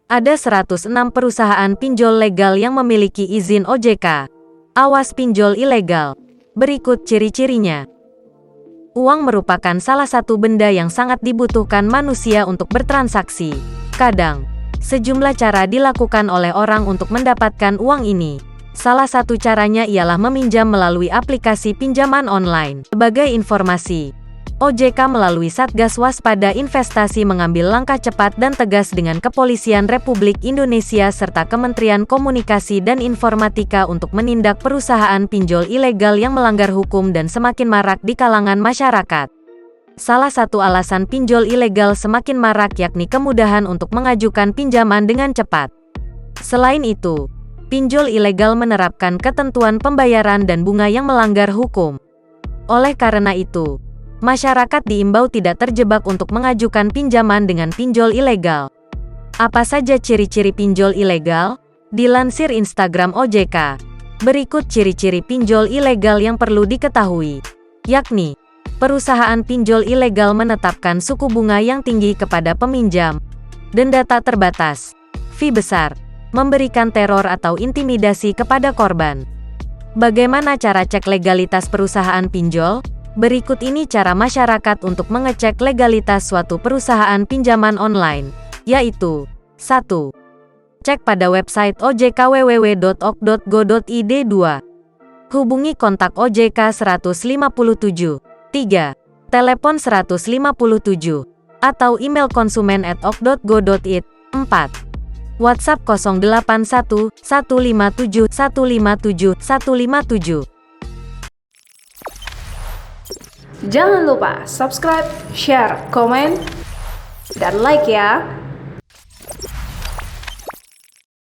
Ada 106 perusahaan pinjol legal yang memiliki izin OJK. Awas pinjol ilegal. Berikut ciri-cirinya. Uang merupakan salah satu benda yang sangat dibutuhkan manusia untuk bertransaksi. Kadang, sejumlah cara dilakukan oleh orang untuk mendapatkan uang ini. Salah satu caranya ialah meminjam melalui aplikasi pinjaman online. Sebagai informasi, OJK melalui Satgas Waspada Investasi mengambil langkah cepat dan tegas dengan Kepolisian Republik Indonesia serta Kementerian Komunikasi dan Informatika untuk menindak perusahaan pinjol ilegal yang melanggar hukum dan semakin marak di kalangan masyarakat. Salah satu alasan pinjol ilegal semakin marak yakni kemudahan untuk mengajukan pinjaman dengan cepat. Selain itu, pinjol ilegal menerapkan ketentuan pembayaran dan bunga yang melanggar hukum. Oleh karena itu, masyarakat diimbau tidak terjebak untuk mengajukan pinjaman dengan pinjol ilegal. Apa saja ciri-ciri pinjol ilegal? Dilansir Instagram OJK, berikut ciri-ciri pinjol ilegal yang perlu diketahui, yakni perusahaan pinjol ilegal menetapkan suku bunga yang tinggi kepada peminjam, denda tak terbatas, fee besar, memberikan teror atau intimidasi kepada korban. Bagaimana cara cek legalitas perusahaan pinjol? Berikut ini cara masyarakat untuk mengecek legalitas suatu perusahaan pinjaman online, yaitu 1. Cek pada website OJK www.ok.go.id. 2. Hubungi kontak OJK 157. 3. Telepon 157 atau email konsumen@ok.go.id. 4. WhatsApp 081 157 157 157. Jangan lupa subscribe, share, komen, dan like ya!